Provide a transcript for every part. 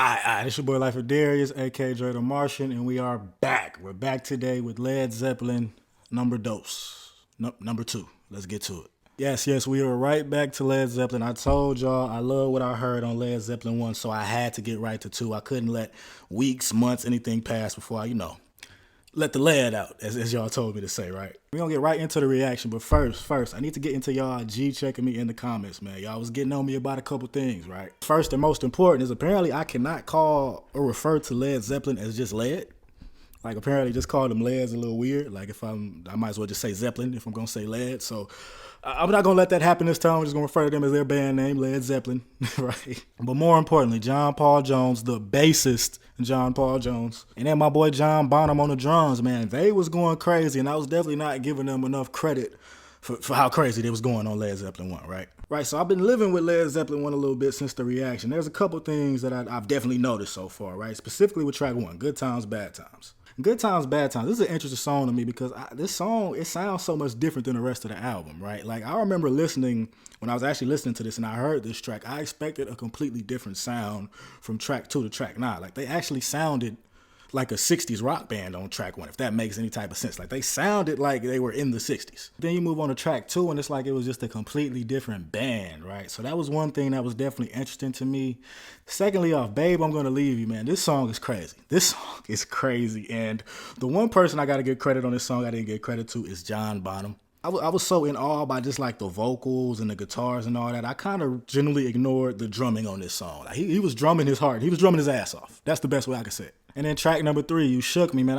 It's your boy Life of Darius, aka Dre the Martian, and we are back. We're back today with Led Zeppelin number dos. Number 2. Let's get to it. Yes, we are right back to Led Zeppelin. I told y'all I love what I heard on Led Zeppelin 1, so I had to get right to 2. I couldn't let weeks, months, anything pass before I, let the lead out, as y'all told me to say, right? We're going to get right into the reaction, but first, I need to get into y'all G-checking me in the comments, man. Y'all was getting on me about a couple things, right? First and most important is apparently I cannot call or refer to Led Zeppelin as just Led. Like, apparently just call them Led's a little weird. Like, I might as well just say Zeppelin if I'm going to say Led. So, I'm not going to let that happen this time. I'm just going to refer to them as their band name, Led Zeppelin, right? But more importantly, John Paul Jones, the bassist, John Paul Jones, and then my boy John Bonham on the drums, man. They was going crazy, and I was definitely not giving them enough credit for how crazy they was going on Led Zeppelin 1, right? Right, so I've been living with Led Zeppelin 1 a little bit since the reaction. There's a couple things that I've definitely noticed so far, right? Specifically with track 1, Good Times, Bad Times. Good Times, Bad Times. This is an interesting song to me because this song, it sounds so much different than the rest of the album, right? Like, I remember listening, when I was actually listening to this and I heard this track, I expected a completely different sound from track 2 to track 9. Like, they actually sounded like a 60s rock band on track 1, if that makes any type of sense. Like, they sounded like they were in the 60s. Then you move on to track 2 and it's like it was just a completely different band, right? So that was one thing that was definitely interesting to me. Secondly off, Babe, I'm Gonna Leave You, man. This song is crazy. This song is crazy. And the one person I gotta give credit on this song I didn't get credit to is John Bonham. I was so in awe by just like the vocals and the guitars and all that. I kind of generally ignored the drumming on this song. Like, he was drumming his heart. He was drumming his ass off. That's the best way I could say it. And then track number 3, You Shook Me, man.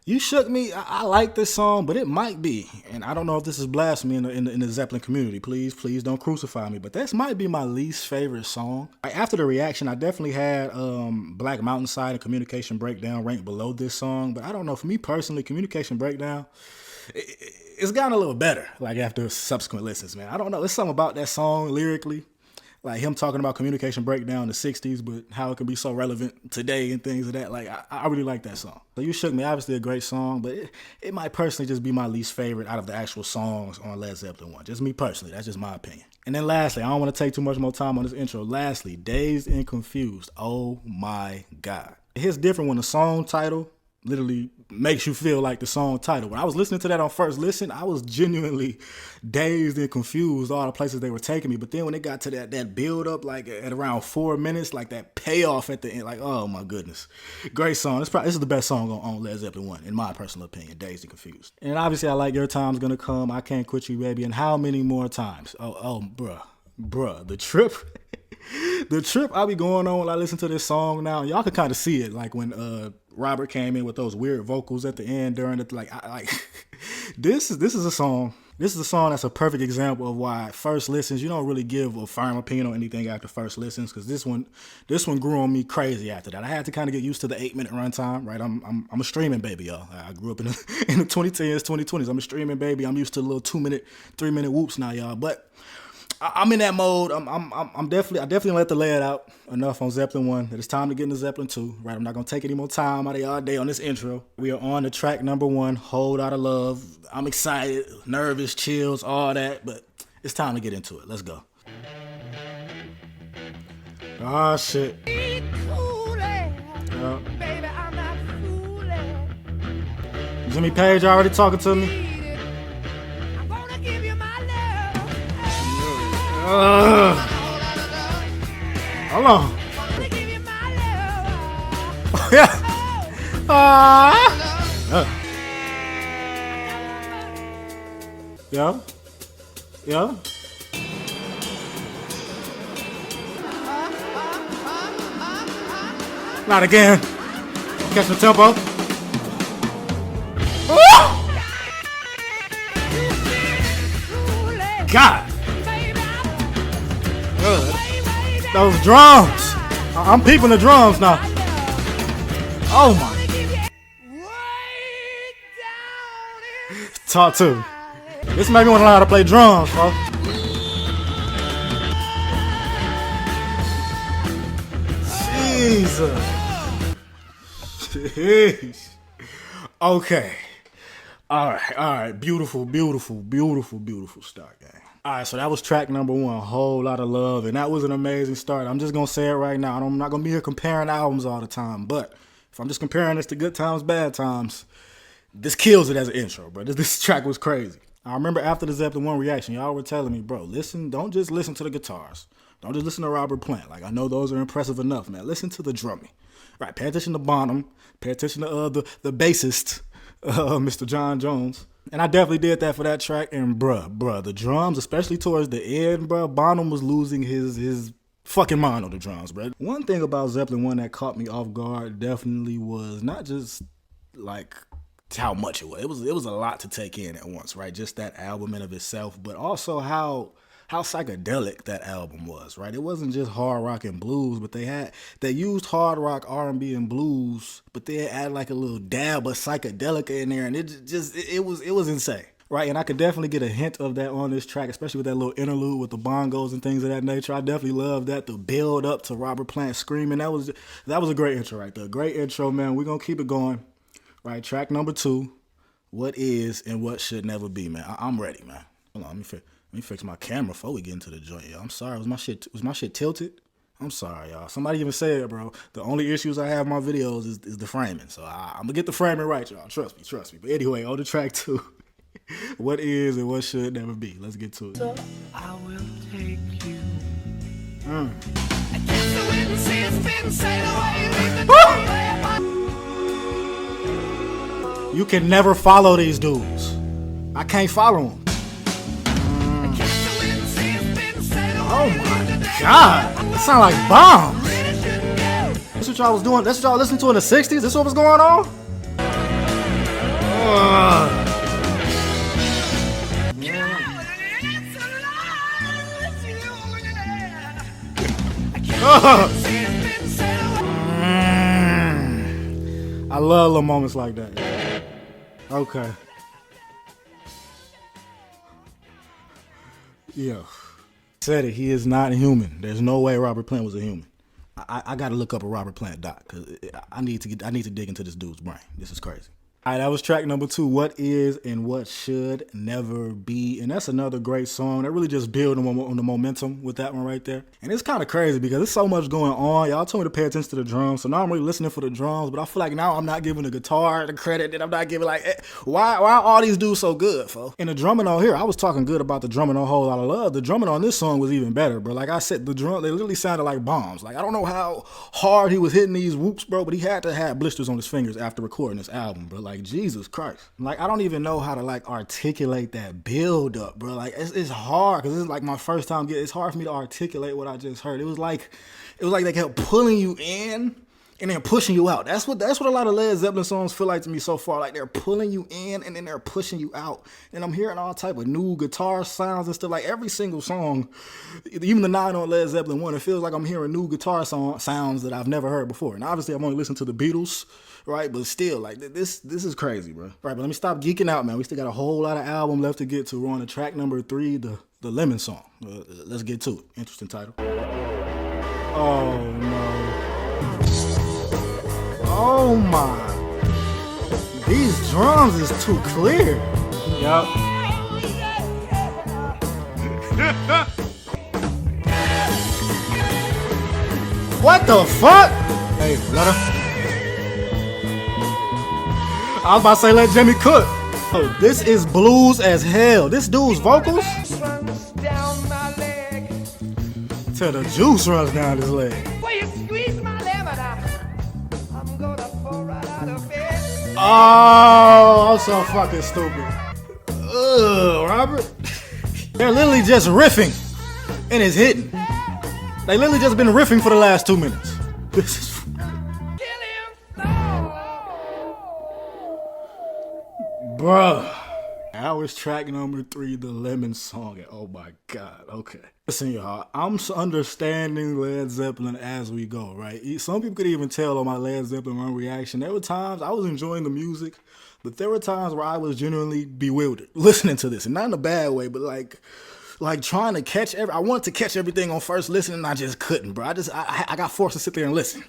You Shook Me. I like this song, but it might be, and I don't know if this is blasphemy in the Zeppelin community. Please don't crucify me, but this might be my least favorite song. After the reaction, I definitely had Black Mountainside and Communication Breakdown ranked below this song, but I don't know. For me personally, Communication Breakdown, it's gotten a little better, like, after subsequent listens, man. I don't know. There's something about that song lyrically, like him talking about communication breakdown in the 60s, but how it can be so relevant today and things of that. Like, I really like that song. So You Shook Me, obviously a great song, but it might personally just be my least favorite out of the actual songs on Led Zeppelin 1. Just me personally. That's just my opinion. And then lastly, I don't want to take too much more time on this intro. Lastly, Dazed and Confused. Oh my God. It hits different when the song title literally makes you feel like the song title. When I was listening to that on first listen, I was genuinely dazed and confused all the places they were taking me. But then when it got to that build up, like at around 4 minutes, like that payoff at the end, like, oh my goodness. Great song. This is the best song on Led Zeppelin 1, in my personal opinion, Dazed and Confused. And obviously I like Your Time's Gonna Come, I Can't Quit You, Baby, and how many more times? Oh, bruh, the trip. The trip I be going on when I listen to this song now, y'all can kind of see it, like when Robert came in with those weird vocals at the end during the this is a song. This is a song that's a perfect example of why first listens, you don't really give a firm opinion on anything after first listens, because this one grew on me crazy after that. I had to kind of get used to the 8-minute runtime, right? I'm a streaming baby, y'all. I grew up in the 2010s, 2020s. I'm a streaming baby. I'm used to the little 2-minute, 3-minute whoops now, y'all. But I'm in that mode. I definitely let the lay it out enough on Zeppelin 1. That it's time to get into Zeppelin 2, right? I'm not gonna take any more time out of y'all day on this intro. We are on to track number 1, Hold Out of Love. I'm excited, nervous, chills, all that, but it's time to get into it. Let's go. Ah, shit. Jimmy Page already talking to me. Hold on. Oh, yeah. Yeah. Not again. Catch the tempo. God. Those drums. I'm peeping the drums now. Oh my. Talk to. This made me want to learn how to play drums, folks. Jesus. Jeez. Okay. All right. Beautiful start, gang. All right, so that was track number one, Whole Lotta Love, and that was an amazing start. I'm just going to say it right now. I'm not going to be here comparing albums all the time, but if I'm just comparing this to Good Times, Bad Times, this kills it as an intro, bro. This track was crazy. I remember after the Zeppelin 1 reaction, y'all were telling me, bro, listen, don't just listen to the guitars. Don't just listen to Robert Plant. Like, I know those are impressive enough, man. Listen to the drumming. Right, pay attention to Bonham. Pay attention to the bassist, Mr. John Jones. And I definitely did that for that track. And bruh, the drums, especially towards the end, bruh, Bonham was losing his fucking mind on the drums, bruh. One thing about Zeppelin 1 that caught me off guard definitely was not just, like, how much it was. It was a lot to take in at once, right? Just that album in of itself, but also how psychedelic that album was, right? It wasn't just hard rock and blues, but they used hard rock, R&B, and blues, but they added like a little dab of psychedelic in there, and it was insane, right? And I could definitely get a hint of that on this track, especially with that little interlude with the bongos and things of that nature. I definitely love that, the build up to Robert Plant screaming. That was a great intro right there. Great intro, man. We're gonna keep it going. Right, track number 2, What Is and What Should Never Be, man. I'm ready, man. Hold on, let me fix my camera before we get into the joint, y'all. I'm sorry, was my shit tilted? I'm sorry, y'all. Somebody even said, bro, the only issues I have in my videos is the framing. So I'm gonna get the framing right, y'all. Trust me. But anyway, on to track 2, What Is and What Should Never Be. Let's get to it. So I will take you. Against the wind, see it's been sail away, leave the You can never follow these dudes. I can't follow them. Oh my God. It sound like bombs. That's what y'all was doing. That's what y'all listened to in the 60s? This what was going on? I love little moments like that. Okay. Yeah. Said it. He is not human. There's no way Robert Plant was a human. I got to look up a Robert Plant doc because I need to dig into this dude's brain. This is crazy. All right, that was track number 2, What Is and What Should Never Be. And that's another great song. That really just built on the momentum with that one right there. And it's kind of crazy because there's so much going on. Y'all told me to pay attention to the drums. So now I'm really listening for the drums. But I feel like now I'm not giving the guitar the credit. And I'm not giving why are all these dudes so good, folks? And the drumming on here, I was talking good about the drumming on Whole Lotta Love. The drumming on this song was even better, bro. Like I said, they literally sounded like bombs. Like I don't know how hard he was hitting these whoops, bro. But he had to have blisters on his fingers after recording this album, bro. Like Jesus Christ. Like, I don't even know how to, like, articulate that build up, bro. Like, it's hard, because it's, like, my first time it's hard for me to articulate what I just heard. It was like they kept pulling you in and then pushing you out. That's what a lot of Led Zeppelin songs feel like to me so far. Like, they're pulling you in and then they're pushing you out. And I'm hearing all type of new guitar sounds and stuff. Like, every single song, even the 9 on Led Zeppelin 1, it feels like I'm hearing new guitar sounds that I've never heard before. And obviously, I've only listened to the Beatles, right? But still, like, this is crazy, bro. Right, but let me stop geeking out, man. We still got a whole lot of album left to get to. We're on to track number 3, the Lemon song. Let's get to it. Interesting title. Oh, no. Oh, my. These drums is too clear. Yup. What the fuck? Hey, Lotta. I was about to say let Jimmy cook. Oh, this is blues as hell. This dude's vocals. Till the juice runs down his leg. Oh, I'm so fucking stupid. Ugh, Robert. They're literally just riffing and it's hitting. They literally just been riffing for the last 2 minutes. This is bruh. That was track number 3, the Lemon song. And oh my God. Okay. Listen, y'all. I'm understanding Led Zeppelin as we go, right? Some people could even tell on my Led Zeppelin 1 reaction. There were times I was enjoying the music, but there were times where I was genuinely bewildered listening to this. And not in a bad way, but like like trying to catch I wanted to catch everything on first listen, and I just couldn't, bro. I got forced to sit there and listen,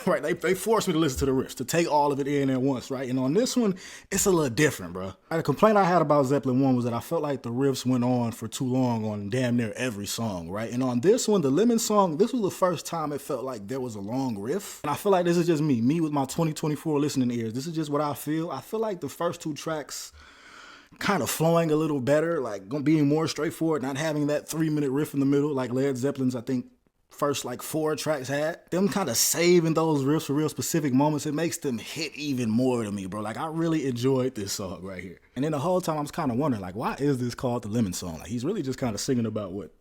right? They forced me to listen to the riffs, to take all of it in at once, right? And on this one, it's a little different, bro. The complaint I had about Zeppelin 1 was that I felt like the riffs went on for too long on damn near every song, right? And on this one, the Lemon song, this was the first time it felt like there was a long riff. And I feel like this is just me with my 2024 listening ears. This is just what I feel. I feel like the first two tracks kind of flowing a little better, like being more straightforward, not having that 3-minute riff in the middle like Led Zeppelin's, I think, first like 4 tracks had. Them kind of saving those riffs for real specific moments, it makes them hit even more to me, bro. Like, I really enjoyed this song right here. And then the whole time I was kind of wondering, like, why is this called the Lemon song? Like, he's really just kind of singing about what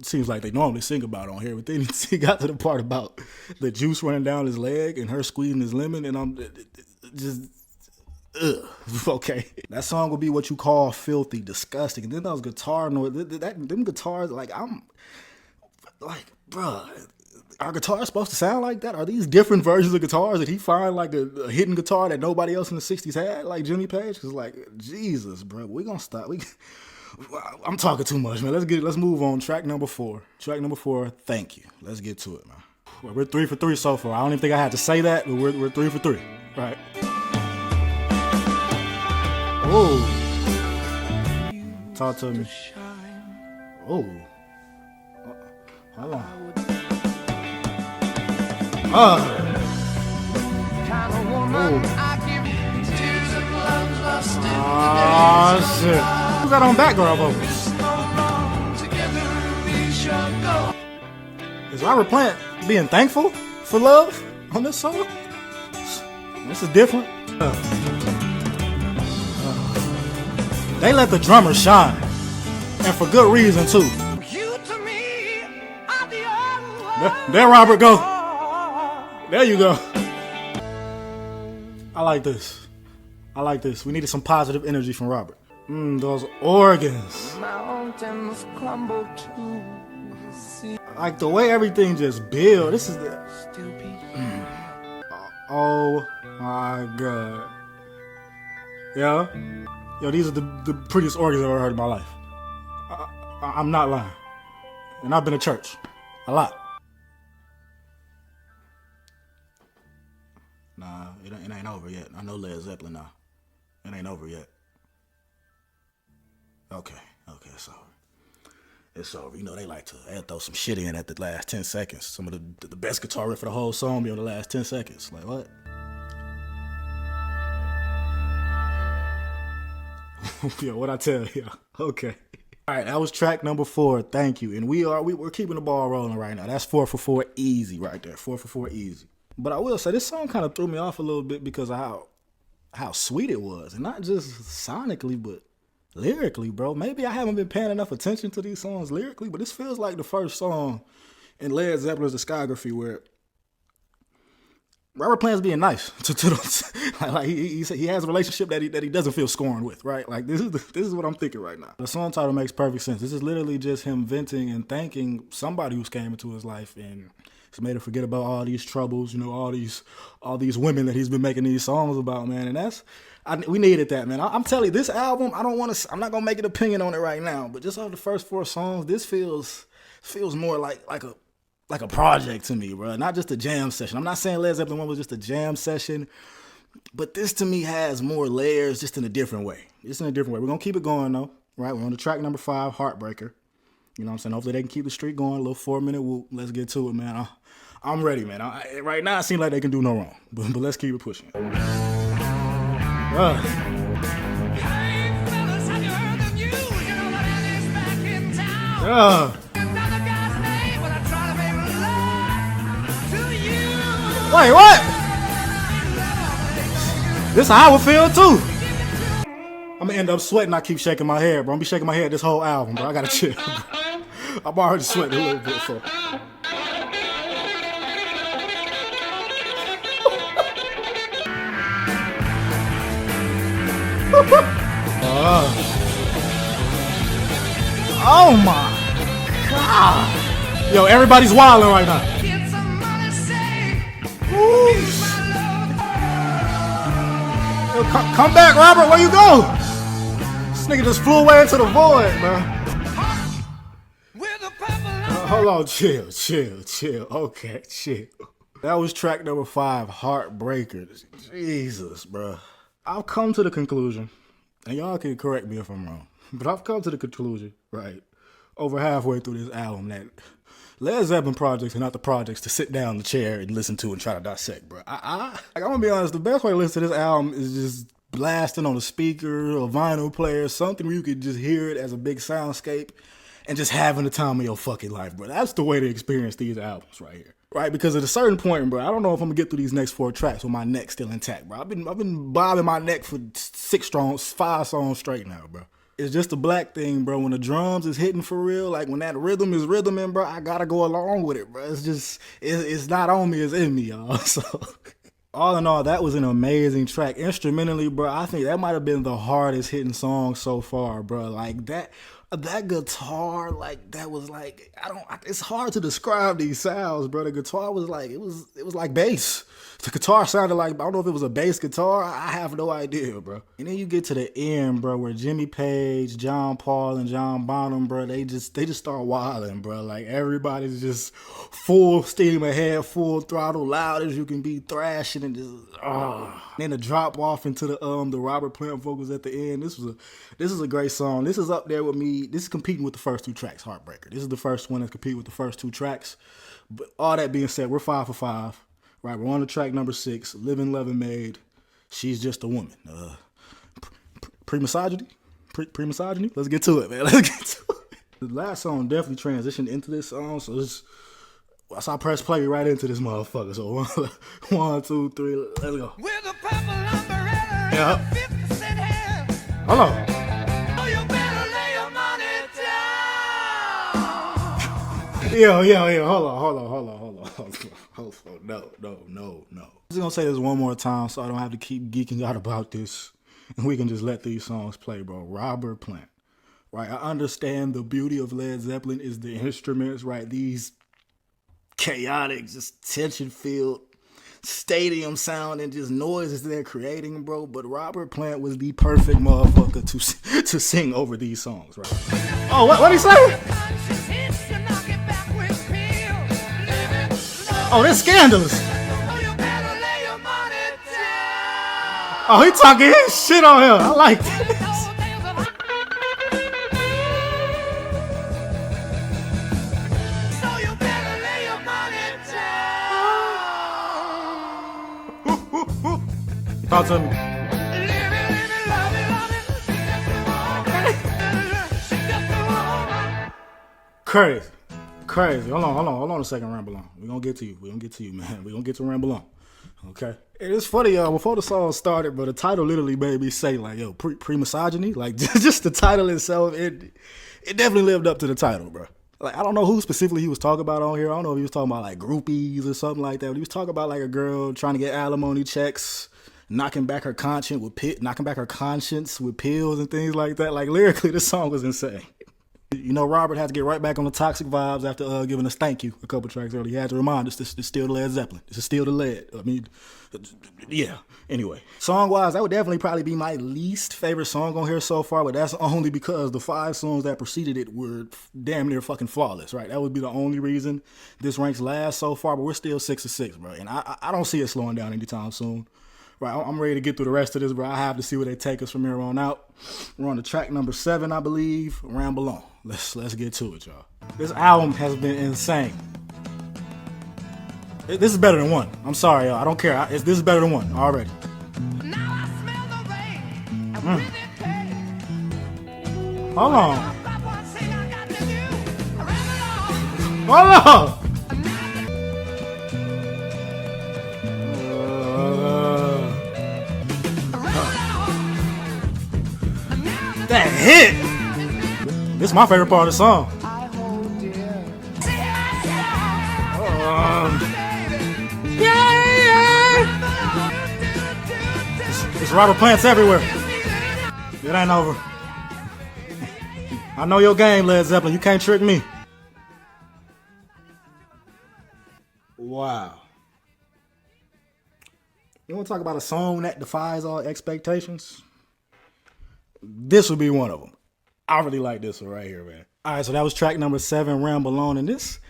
seems like they normally sing about on here, but then he got to the part about the juice running down his leg and her squeezing his lemon, and I'm just... ugh. Okay. That song will be what you call filthy, disgusting. And then those guitar noise, them guitars, like, I'm like, bruh, are guitars supposed to sound like that? Are these different versions of guitars that he find like a hidden guitar that nobody else in the 60s had, like Jimmy Page? Cause like, Jesus, bro, we gonna stop. I'm talking too much, man. Let's move on. Track number 4. Track number 4, Thank You. Let's get to it, man. Well, we're 3 for 3 so far. I don't even think I had to say that, but we're 3 for 3. Right. Oh, talk to me. Oh, hold on. Oh, shit. Who's that on background vocals? Is Robert Plant being thankful for love on this song? This is different. They let the drummer shine, and for good reason too. There Robert go. There you go. I like this. I like this. We needed some positive energy from Robert. Those organs. Mountains crumble to the sea. Like the way everything just builds. This is the... Oh my God. Yeah. Yo, these are the prettiest organs I've ever heard in my life. I'm not lying. And I've been to church. A lot. Nah, it ain't over yet. I know Led Zeppelin now. It ain't over yet. Okay, it's over. It's over. You know, they like to throw some shit in at the last 10 seconds. Some of the best guitar riff for the whole song be on the last 10 seconds. Like, what? Yo, what I tell you? Okay. All right, that was track number 4. Thank you. And we're keeping the ball rolling right now. That's 4 for 4 easy right there. 4 for 4 easy. But I will say this song kind of threw me off a little bit because of how sweet it was, and not just sonically, but lyrically, bro. Maybe I haven't been paying enough attention to these songs lyrically, but this feels like the first song in Led Zeppelin's discography where Robert Plant's being nice to those. Like he has a relationship that he doesn't feel scorned with, right? Like this is what I'm thinking right now. The song title makes perfect sense. This is literally just him venting and thanking somebody who's came into his life and it's made him forget about all these troubles, you know, all these women that he's been making these songs about, man. And we needed that, man. I'm telling you, this album, I'm not gonna make an opinion on it right now, but just off the first 4 songs, this feels more like a project to me, bro. Not just a jam session. I'm not saying Led Zeppelin 1 was just a jam session, but this to me has more layers, just in a different way. We're gonna keep it going though, right? We're on the track number 5, Heartbreaker. You know what I'm saying? Hopefully they can keep the streak going. A little 4-minute whoop. Let's get to it, man. I'm ready, man. Right now, it seems like they can do no wrong. But let's keep it pushing. Hey, fellas, have you heard the news? You know that Annie's back in town. Another guy's name, but I'm trying to make love to you. Wait, what? This how I would feel, too. I'm going to end up sweating. I keep shaking my head, bro. I'm going to be shaking my head this whole album, bro. I got to chill. I'm already sweating a little bit, so... Oh my God. Yo, everybody's wilding right now. Yo, come back, Robert. Where you go? This nigga just flew away into the void, man. Hold on, chill. Okay, chill. That was track number 5, Heartbreaker. Jesus, bro. I've come to the conclusion, and y'all can correct me if I'm wrong, but I've come to the conclusion, right, over halfway through this album that Led Zeppelin projects are not the projects to sit down in the chair and listen to and try to dissect, bro. I'm gonna be honest, the best way to listen to this album is just blasting on a speaker, a vinyl player, something where you could just hear it as a big soundscape and just having the time of your fucking life, bro. That's the way to experience these albums right here. Right, because at a certain point, bro, I don't know if I'm gonna get through these next 4 tracks with my neck still intact, bro. I've been bobbing my neck for 5 songs straight now, bro. It's just a black thing, bro. When the drums is hitting for real, like when that rhythm is rhythming, bro, I gotta go along with it, bro. It's not on me, it's in me, y'all. So all in all, that was an amazing track. Instrumentally, bro, I think that might have been the hardest hitting song so far, bro. Like that guitar, like that was like, it's hard to describe these sounds, bro. The guitar was like, it was like bass. The guitar sounded like, I don't know if it was a bass guitar. I have no idea, bro. And then you get to the end, bro, where Jimmy Page, John Paul, and John Bonham, bro, they just start wilding, bro. Like everybody's just full steam ahead, full throttle, loud as you can be, thrashing and just, Then the drop off into the Robert Plant vocals at the end. This is a great song. This is up there with me. This is competing with the first 2 tracks, Heartbreaker. This is the first one that's competing with the first 2 tracks. But all that being said, we're 5 for 5. Right, we're on to track number 6, Living, Loving, Maid. She's Just a Woman. Pre-misogyny? Pre-misogyny? Let's get to it, man. Let's get to it. The last song definitely transitioned into this song, so I press play right into this motherfucker. So 1, 2, 3, let's go. With a purple umbrella Yeah. and a 50-cent hand. Hold on. Oh, you better lay your money down. Yeah. Hold on. No. I'm just gonna say this one more time so I don't have to keep geeking out about this. And we can just let these songs play, bro. Robert Plant. Right? I understand the beauty of Led Zeppelin is the instruments, right? These chaotic, just tension-filled stadium sound and just noises they're creating, bro. But Robert Plant was the perfect motherfucker to sing over these songs, right? Oh, what'd he say? Oh, that's scandalous. Oh, he talking his shit on here. I like this. Talk to me. Crazy. Hold on a second, Ramble On. We're gonna get to you, man. We're gonna get to Ramble On. Okay. It's funny, y'all. Before the song started, but the title literally made me say, like, yo, pre-misogyny. Like, just the title itself, it definitely lived up to the title, bro. Like, I don't know who specifically he was talking about on here. I don't know if he was talking about, like, groupies or something like that. But he was talking about, like, a girl trying to get alimony checks, knocking back her conscience with pills and things like that. Like, lyrically, this song was insane. You know, Robert had to get right back on the toxic vibes after giving us Thank You a couple tracks earlier. He had to remind us this is still the Led Zeppelin. This is still the Led. I mean, yeah. Anyway, song-wise, that would definitely probably be my least favorite song on here so far, but that's only because the 5 songs that preceded it were damn near fucking flawless, right? That would be the only reason this ranks last so far, but we're still 6 of 6, bro. And I don't see it slowing down anytime soon. Right, I'm ready to get through the rest of this, bro. I have to see where they take us from here on out. We're on to track number 7, I believe. Ramble On. Let's get to it, y'all. This album has been insane. This is better than 1. I'm sorry, y'all. I don't care. This is better than 1 already. Now I smell the rain. I breathe in pain. Hold on. That hit! This is my favorite part of the song. It's Robert Plants everywhere. It ain't over. I know your game, Led Zeppelin. You can't trick me. Wow. You want to talk about a song that defies all expectations? This would be one of them. I really like this one right here, man. All right, so that was track number 7, Ramble On. And this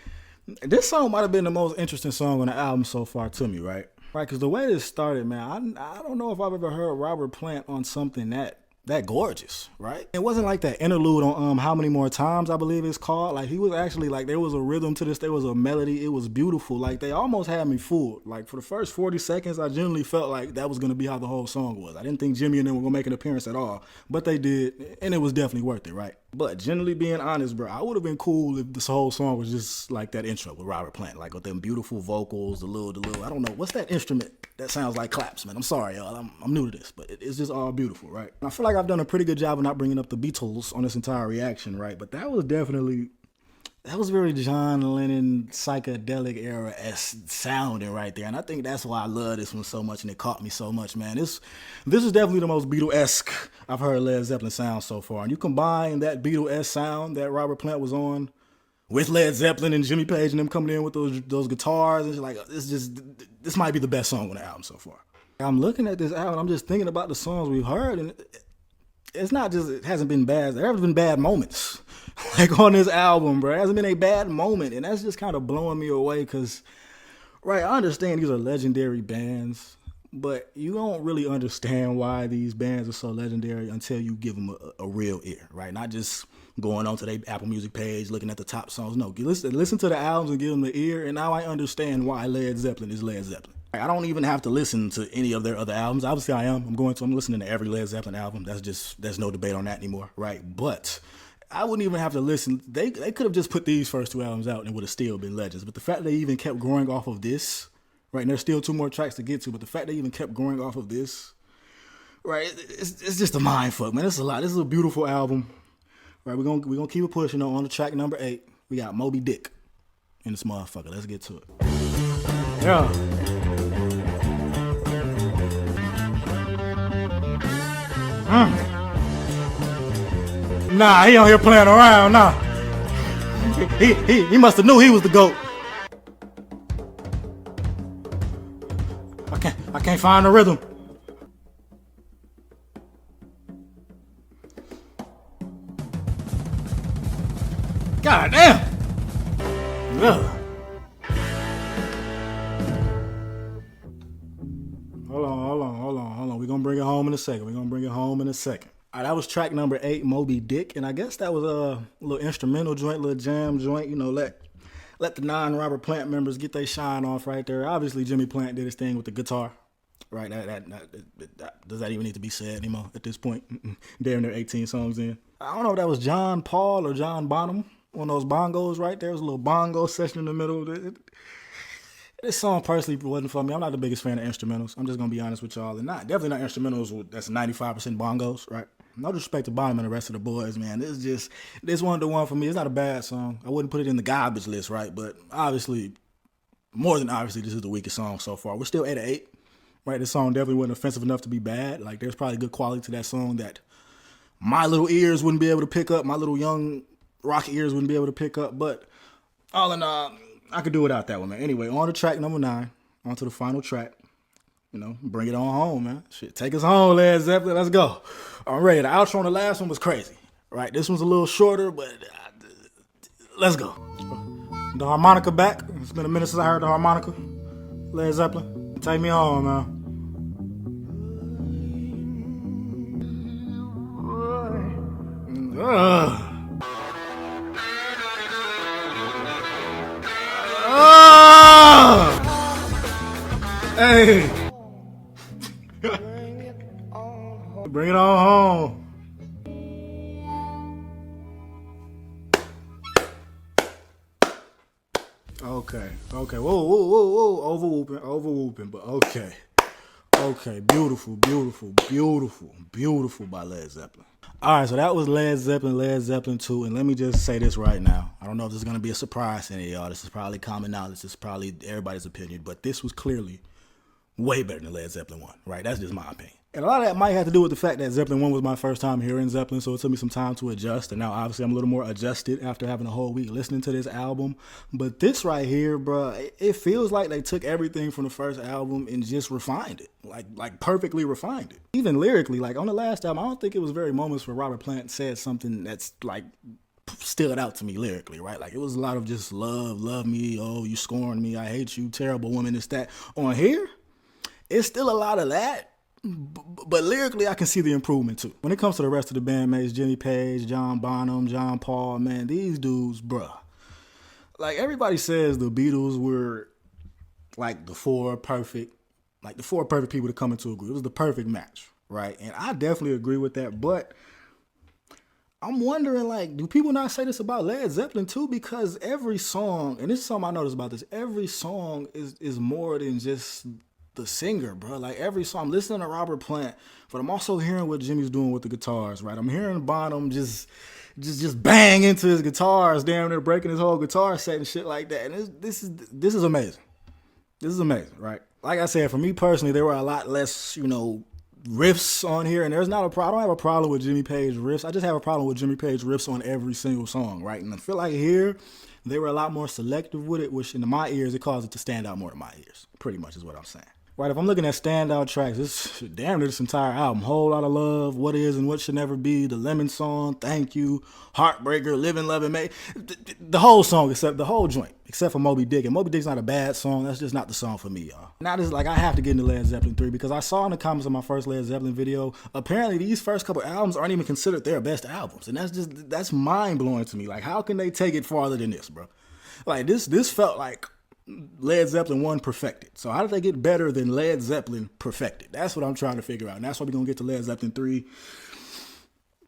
This song might have been the most interesting song on the album so far to me, right? Right, because the way this started, man, I don't know if I've ever heard Robert Plant on something that gorgeous, right? It wasn't like that interlude on How Many More Times, I believe it's called. Like, he was actually, like, there was a rhythm to this, there was a melody, it was beautiful. Like, they almost had me fooled. Like, for the first 40 seconds, I genuinely felt like that was going to be how the whole song was. I didn't think Jimmy and them were going to make an appearance at all, but they did, and it was definitely worth it, right? But generally being honest, bro, I would have been cool if this whole song was just like that intro with Robert Plant, like with them beautiful vocals, the little, I don't know, what's that instrument that sounds like claps, man? I'm sorry, y'all, I'm new to this, but it's just all beautiful, right? I feel like I've done a pretty good job of not bringing up the Beatles on this entire reaction, right? But that was very John Lennon psychedelic era-esque sounding right there. And I think that's why I love this one so much and it caught me so much, man. This is definitely the most Beatle-esque I've heard Led Zeppelin sound so far. And you combine that Beatle-esque sound that Robert Plant was on with Led Zeppelin and Jimmy Page and them coming in with those guitars, and it's like, this might be the best song on the album so far. I'm looking at this album, I'm just thinking about the songs we've heard, and it's not just, it hasn't been bad, there have been bad moments. Like on this album, bro, it hasn't been a bad moment, and that's just kind of blowing me away, because, right, I understand these are legendary bands, but you don't really understand why these bands are so legendary until you give them a real ear, right? Not just going onto their Apple Music page, looking at the top songs. No, listen to the albums and give them the ear, and now I understand why Led Zeppelin is Led Zeppelin. I don't even have to listen to any of their other albums. Obviously, I'm listening to every Led Zeppelin album. There's no debate on that anymore, right? But I wouldn't even have to listen. They could have just put these first two albums out and it would have still been legends. But the fact they even kept growing off of this, right, and there's still two more tracks to get to, but the fact they even kept growing off of this, right, it's just a mind fuck, man. It's a lot. This is a beautiful album. Right, we're gonna keep it pushing on to track number 8. We got Moby Dick in this motherfucker. Let's get to it. Yeah. Nah, he on here playing around. Nah. He must have knew he was the GOAT. I can't find the rhythm. God damn! Ugh. Hold on. We're gonna bring it home in a second. All right, that was track number 8, Moby Dick, and I guess that was a little instrumental joint, little jam joint. You know, let the non-Robert Plant members get their shine off right there. Obviously, Jimmy Plant did his thing with the guitar. Right, does that even need to be said anymore at this point? Damn near 18 songs in. I don't know if that was John Paul or John Bonham. One of those bongos right there. There was a little bongo session in the middle. This song personally wasn't for me. I'm not the biggest fan of instrumentals. I'm just going to be honest with y'all. And definitely not instrumentals that's 95% bongos, right? No disrespect to Bonham and the rest of the boys, man. This one the one for me. It's not a bad song. I wouldn't put it in the garbage list, right? But obviously, more than obviously, this is the weakest song so far. We're still 8 of 8, right? This song definitely wasn't offensive enough to be bad. Like, there's probably good quality to that song that my little ears wouldn't be able to pick up. My little young rock ears wouldn't be able to pick up, but all in all, I could do without that one, man. Anyway, on to track number 9, on to the final track. You know, bring it on home, man. Shit, take us home, Led Zeppelin. Let's go. All right, the outro on the last one was crazy, right? This one's a little shorter, but let's go. The harmonica back. It's been a minute since I heard the harmonica. Led Zeppelin, take me home, man. Hey. Bring it on home. Okay. Whoa. Over-whooping, but okay. Okay, beautiful by Led Zeppelin. All right, so that was Led Zeppelin 2, and let me just say this right now. I don't know if this is going to be a surprise to any of y'all. This is probably common knowledge. This is probably everybody's opinion, but this was clearly way better than Led Zeppelin 1, right? That's just my opinion. And a lot of that might have to do with the fact that Zeppelin 1 was my first time hearing Zeppelin, so it took me some time to adjust. And now, obviously, I'm a little more adjusted after having a whole week listening to this album. But this right here, bro, it feels like they took everything from the first album and just refined it, like perfectly refined it. Even lyrically, like on the last album, I don't think it was very moments where Robert Plant said something that's like stood out to me lyrically, right? Like, it was a lot of just love me, oh, you scorned me, I hate you, terrible woman, it's that. On here, it's still a lot of that, but lyrically, I can see the improvement too. When it comes to the rest of the bandmates, Jimmy Page, John Bonham, John Paul, man, these dudes, bruh. Like, everybody says the Beatles were like the four perfect people to come into a group. It was the perfect match, right? And I definitely agree with that, but I'm wondering, like, do people not say this about Led Zeppelin too? Because every song, and this is something I noticed about this, every song is more than just the singer, bro. Like, every song, I'm listening to Robert Plant, but I'm also hearing what Jimmy's doing with the guitars, right? I'm hearing Bonham just bang into his guitars, damn near breaking his whole guitar set and shit like that. And this is amazing. This is amazing, right? Like I said, for me personally, there were a lot less, riffs on here, and I don't have a problem with Jimmy Page riffs. I just have a problem with Jimmy Page riffs on every single song, right? And I feel like here, they were a lot more selective with it, which in my ears, it caused it to stand out more in my ears, pretty much is what I'm saying. Right, if I'm looking at standout tracks, this damn near this entire album. Whole Lot of Love, What Is and What Should Never Be, The Lemon Song, Thank You, Heartbreaker, Living, Loving, Maid. The whole song, except the whole joint, except for Moby Dick. And Moby Dick's not a bad song. That's just not the song for me, y'all. Now, this is like, I have to get into Led Zeppelin 3 because I saw in the comments of my first Led Zeppelin video, apparently these first couple albums aren't even considered their best albums. And that's mind-blowing to me. Like, how can they take it farther than this, bro? Like, this felt like Led Zeppelin 1 perfected. So how did they get better than Led Zeppelin perfected? That's what I'm trying to figure out. And that's why we're going to get to Led Zeppelin 3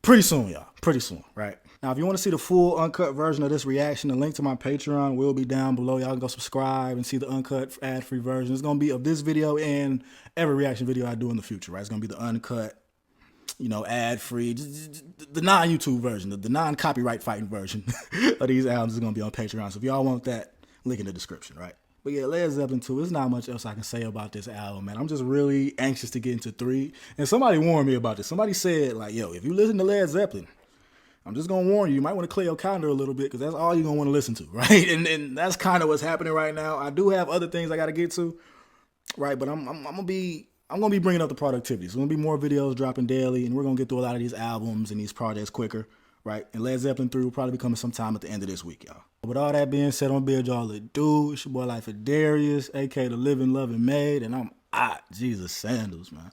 pretty soon, y'all. Pretty soon, right? Now, if you want to see the full uncut version of this reaction, the link to my Patreon will be down below. Y'all can go subscribe and see the uncut ad-free version. It's going to be of this video and every reaction video I do in the future, right? It's going to be the uncut, ad-free, the non-YouTube version, the non-copyright fighting version of these albums is going to be on Patreon. So if y'all want that, link in the description, right? But yeah, Led Zeppelin 2, there's not much else I can say about this album, man. I'm just really anxious to get into 3. And somebody warned me about this. Somebody said, like, yo, if you listen to Led Zeppelin, I'm just going to warn you, you might want to clear your calendar a little bit because that's all you're going to want to listen to, right? And that's kind of what's happening right now. I do have other things I got to get to, right? But I'm going to be bringing up the productivity. So there's going to be more videos dropping daily, and we're going to get through a lot of these albums and these projects quicker, right? And Led Zeppelin 3 will probably be coming sometime at the end of this week, y'all. With all that being said, I'm bid y'all adieu. It's your boy Life of Darius, aka the Living, Loving Maid, and I'm Jesus Sandals, man.